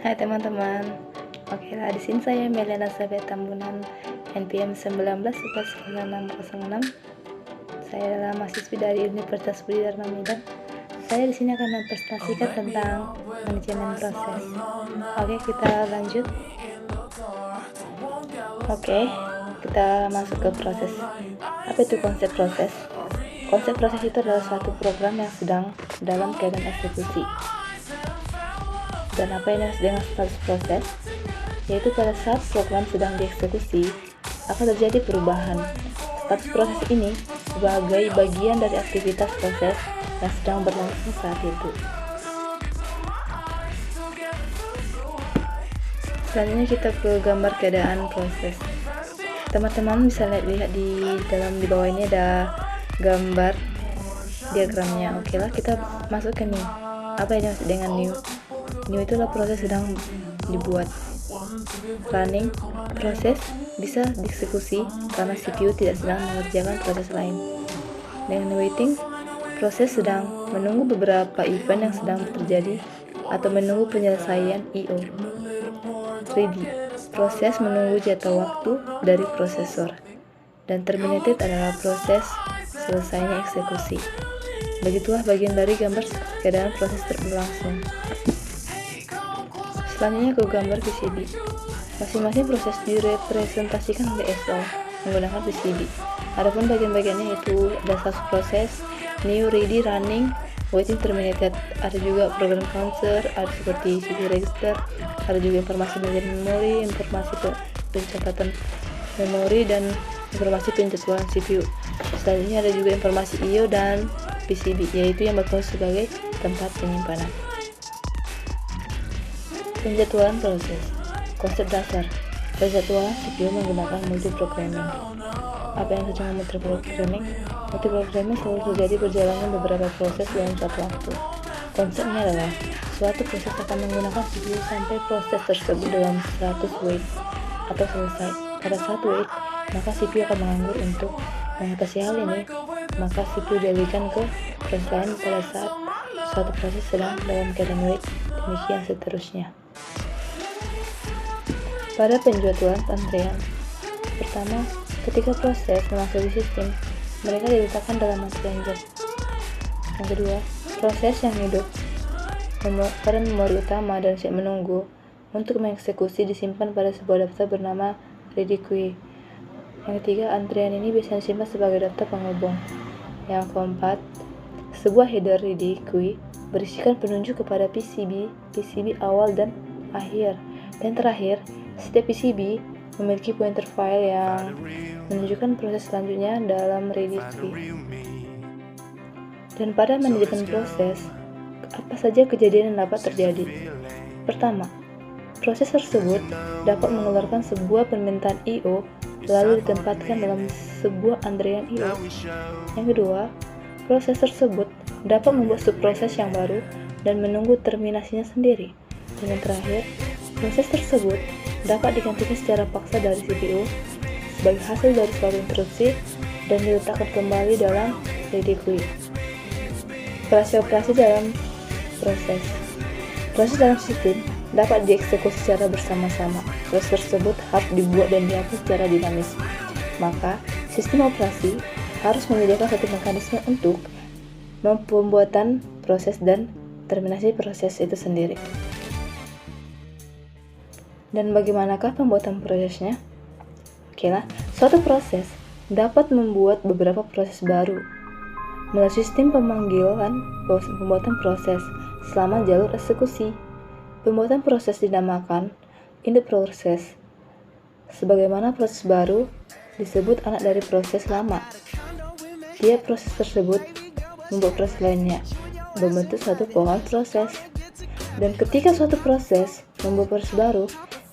Hai teman-teman. Oke lah, di sini saya Meliana Sabet Tambunan, NPM 19119606. Saya adalah mahasiswi dari Universitas Budi Dharma Medan. Saya di sini akan mempresentasikan tentang manajemen proses. Oke, kita lanjut. Oke, kita masuk ke proses. Apa itu konsep proses? Konsep proses itu adalah suatu program yang sedang dalam keadaan eksekusi. Dan apa yang harus dengan status proses? Yaitu pada saat program sedang dieksekusi, akan terjadi perubahan. Status proses ini sebagai bagian dari aktivitas proses yang sedang berlangsung saat itu. Selanjutnya kita ke gambar keadaan proses. Teman-teman bisa lihat di bawah ini ada gambar diagramnya. Oke lah, kita masuk ke new. Apa yang dimaksud dengan new? New itulah proses sedang dibuat. Running, proses bisa dieksekusi karena CPU tidak sedang mengerjakan proses lain. Dengan waiting, proses sedang menunggu beberapa event yang sedang terjadi atau menunggu penyelesaian I/O. Ready, proses menunggu jatuh waktu dari prosesor. Dan terminated adalah proses selesainya eksekusi. Begitulah bagian dari gambar keadaan proses berlangsung. Selanjutnya ke gambar PCB. Masing-masing proses direpresentasikan oleh SO menggunakan PCB. Adapun bagian-bagiannya itu ada status proses, new, ready, running, waiting, terminated. Ada juga program counter, ada seperti CPU register, ada juga informasi bagian memori, informasi pencatatan memori, dan informasi penjadwalan CPU. Selanjutnya ada juga informasi I/O dan PCB, yaitu yang berfungsi sebagai tempat penyimpanan. Penjadwalan proses. Konsep dasar penjadwalan CPU menggunakan multiprogramming. Apa yang disebut multiprogramming? Multiprogramming selalu terjadi berjalannya beberapa proses dalam satu waktu. Konsepnya adalah suatu proses akan menggunakan CPU sampai proses tersebut dalam 100 wait atau selesai. Pada satu wait, maka CPU akan menganggur. Untuk mengatasi hal ini, maka CPU dialihkan ke proses lain pada saat suatu proses sedang dalam keadaan wait. Demikian seterusnya. Pada penjadwalan antrean, pertama, ketika proses memasuki sistem, mereka diletakkan dalam antrian job. Yang kedua, proses yang hidup pada memori utama dan siap menunggu untuk mengeksekusi disimpan pada sebuah daftar bernama ready queue. Yang ketiga, antrian ini biasanya disimpan sebagai daftar penghubung. Yang keempat, sebuah header ready queue berisikan penunjuk kepada PCB awal dan akhir. Dan terakhir, setiap PCB memiliki pointer file yang menunjukkan proses selanjutnya dalam ready queue. Dan pada manajemen proses, apa saja kejadian yang dapat terjadi? Pertama, proses tersebut dapat mengeluarkan sebuah permintaan I/O lalu ditempatkan dalam sebuah antrian I/O. Yang kedua, proses tersebut dapat membuat subproses yang baru dan menunggu terminasinya sendiri. Dan yang terakhir, proses tersebut dapat digantikan secara paksa dari CPU sebagai hasil dari suatu interupsi dan diletakkan kembali dalam ready queue. Operasi dalam proses. Proses dalam sistem dapat dieksekusi secara bersama-sama. Proses tersebut harus dibuat dan dihapus secara dinamis. Maka, sistem operasi harus menyediakan satu mekanisme untuk pembuatan proses dan terminasi proses itu sendiri. Dan bagaimanakah pembuatan prosesnya? Oke lah, suatu proses dapat membuat beberapa proses baru melalui sistem pembuatan proses selama jalur eksekusi. Pembuatan proses dinamakan induk proses. Sebagaimana proses baru disebut anak dari proses lama. Tiap proses tersebut membuat proses lainnya, membentuk satu pohon proses. Dan ketika suatu proses membuat proses baru,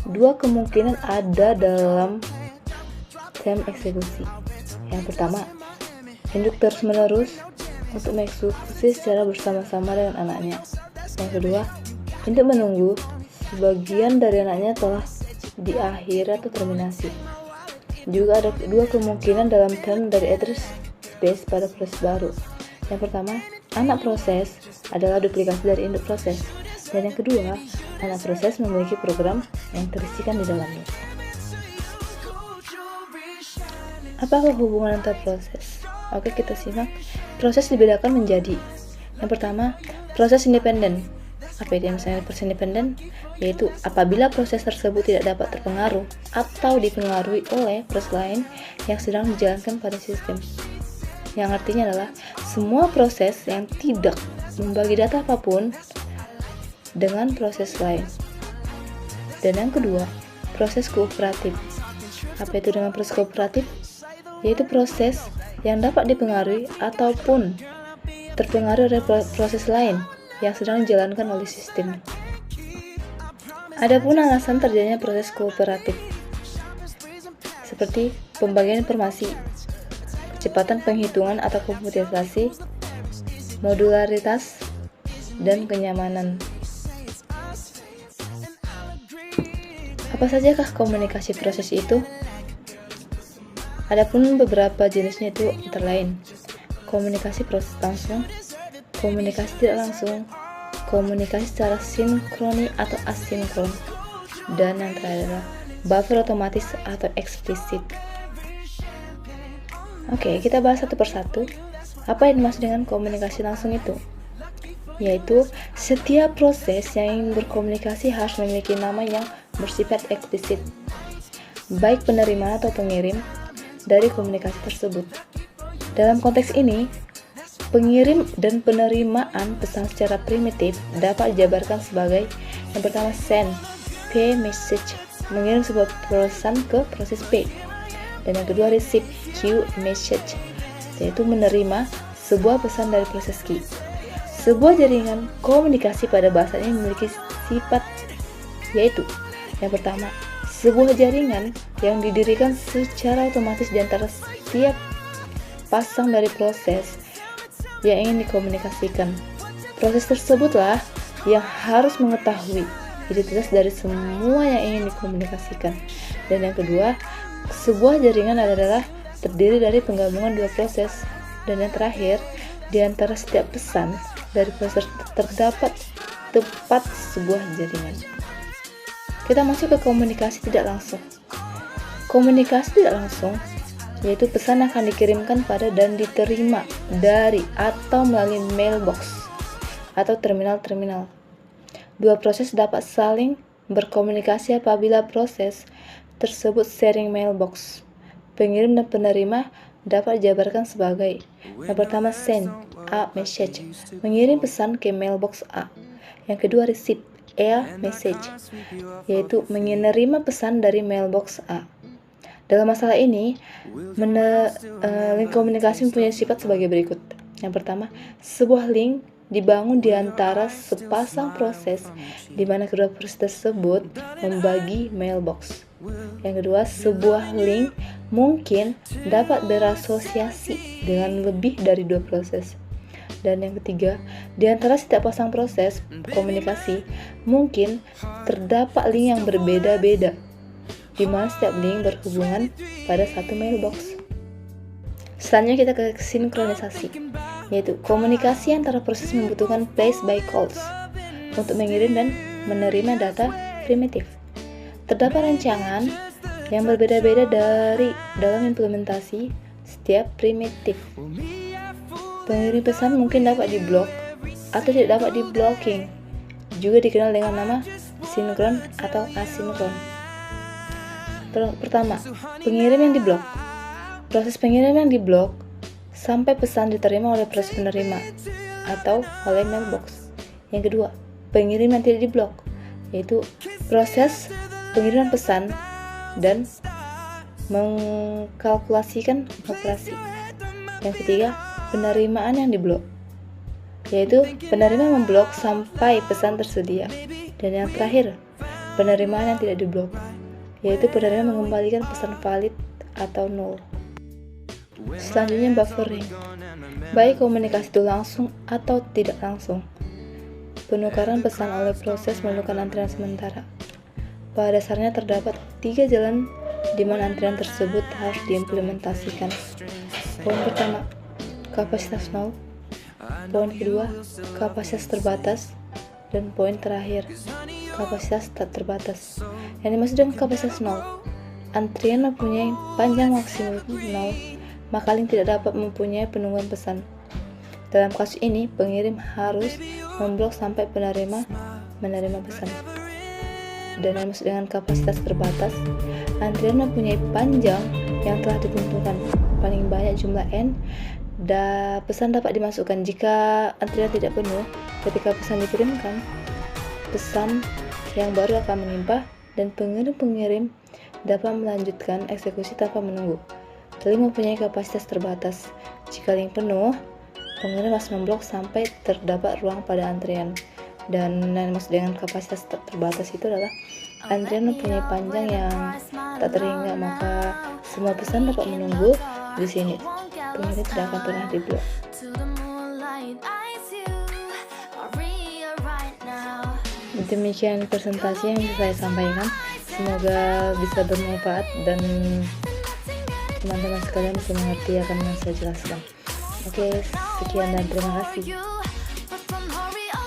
dua kemungkinan ada dalam time eksekusi. Yang pertama, induk terus-menerus untuk mengeksekusi secara bersama-sama dengan anaknya. Yang kedua, induk menunggu sebagian dari anaknya telah diakhiri atau terminasi. Juga ada dua kemungkinan dalam time dari address space pada proses baru. Yang pertama, anak proses adalah duplikasi dari induk proses. Dan yang kedua, anak proses memiliki program yang terisikan di dalamnya. Apakah hubungan antar proses? Oke, kita simak. Proses dibedakan menjadi, yang pertama, proses independen. Apa itu yang misalnya proses independen? Yaitu apabila proses tersebut tidak dapat terpengaruh atau dipengaruhi oleh proses lain yang sedang dijalankan pada sistem. Yang artinya adalah semua proses yang tidak membagi data apapun dengan proses lain. Dan yang kedua, proses kooperatif. Apa itu dengan proses kooperatif? Yaitu proses yang dapat dipengaruhi ataupun terpengaruh oleh proses lain yang sedang dijalankan oleh sistem. Adapun alasan terjadinya proses kooperatif, seperti pembagian informasi, kecepatan penghitungan atau komputerisasi, modularitas, dan kenyamanan. Apa sajakah komunikasi proses itu? Adapun beberapa jenisnya itu antara lain komunikasi proses langsung, komunikasi tidak langsung, komunikasi secara sinkroni atau asinkron, dan yang terakhir adalah buffer otomatis atau eksplisit. Oke, kita bahas satu persatu. Apa yang dimaksud dengan komunikasi langsung itu? Yaitu setiap proses yang ingin berkomunikasi harus memiliki nama yang bersifat eksplisit, baik penerima atau pengirim dari komunikasi tersebut. Dalam konteks ini, pengirim dan penerimaan pesan secara primitif dapat dijabarkan sebagai yang pertama send, P message, mengirim sebuah pesan ke proses P. Dan yang kedua receive, Q message, yaitu menerima sebuah pesan dari proses Q. Sebuah jaringan komunikasi pada bahasa ini memiliki sifat, yaitu yang pertama, sebuah jaringan yang didirikan secara otomatis di antara setiap pasang dari proses yang ingin dikomunikasikan. Proses tersebutlah yang harus mengetahui identitas dari semua yang ingin dikomunikasikan. Dan yang kedua, sebuah jaringan adalah terdiri dari penggabungan dua proses. Dan yang terakhir, di antara setiap pesan dari proses terdapat tepat sebuah jaringan. Kita masuk ke komunikasi tidak langsung. Komunikasi tidak langsung yaitu pesan akan dikirimkan pada dan diterima dari atau melalui mailbox atau terminal-terminal. Dua proses dapat saling berkomunikasi apabila proses tersebut sharing mailbox. Pengirim dan penerima dapat dijabarkan sebagai yang pertama send, A message, mengirim pesan ke mailbox A. Yang kedua receive, A message, yaitu menerima pesan dari mailbox A. Dalam masalah ini, link komunikasi mempunyai sifat sebagai berikut. Yang pertama, sebuah link dibangun di antara sepasang proses di mana kedua proses tersebut membagi mailbox. Yang kedua, sebuah link mungkin dapat berasosiasi dengan lebih dari dua proses. Dan yang ketiga, di antara setiap pasang proses komunikasi mungkin terdapat link yang berbeda-beda, di mana setiap link berhubungan pada satu mailbox. Selanjutnya kita ke sinkronisasi, yaitu komunikasi antara proses membutuhkan place by calls untuk mengirim dan menerima data primitif. Terdapat rancangan yang berbeda-beda dalam implementasi setiap primitif. Pengirim pesan mungkin dapat diblok atau tidak dapat diblocking, juga dikenal dengan nama sinkron atau asinkron. Pertama, pengirim yang diblok. Proses pengirim yang diblok sampai pesan diterima oleh proses penerima atau oleh mailbox. Yang kedua, pengirim yang tidak diblok, yaitu proses pengiriman pesan dan mengkalkulasikan operasi. Yang ketiga, penerimaan yang diblok, yaitu penerima memblok sampai pesan tersedia. Dan yang terakhir, penerimaan yang tidak diblok, yaitu penerima mengembalikan pesan valid atau null. Selanjutnya buffering, baik komunikasi itu langsung atau tidak langsung. Penukaran pesan oleh proses memerlukan antrian sementara. Pada dasarnya terdapat 3 jalan di mana antrian tersebut harus diimplementasikan. Poin pertama, kapasitas nol. Poin kedua, kapasitas terbatas. Dan poin terakhir, kapasitas tak terbatas. Yang dimaksud dengan kapasitas 0, antrian mempunyai panjang maksimum 0, maka link tidak dapat mempunyai penungguan pesan. Dalam kasus ini, pengirim harus memblok sampai penerima menerima pesan. Dan yang dimaksud dengan kapasitas terbatas, antrian mempunyai panjang yang telah ditentukan, paling banyak jumlah n, pesan dapat dimasukkan. Jika antrian tidak penuh ketika pesan dikirimkan, pesan yang baru akan menimpa dan pengirim dapat melanjutkan eksekusi tanpa menunggu. Link mempunyai kapasitas terbatas. Jika link penuh, pengirim harus memblok sampai terdapat ruang pada antrian. Dan yang dimaksud dengan kapasitas terbatas itu adalah antrian mempunyai panjang yang tak terhingga, maka semua pesan dapat menunggu di sini. Pengirim tidak akan pernah diblok. Demikian presentasi yang bisa saya sampaikan. Semoga bisa bermanfaat dan teman-teman sekalian bisa mengerti akan yang saya jelaskan. Oke, sekian dan terima kasih.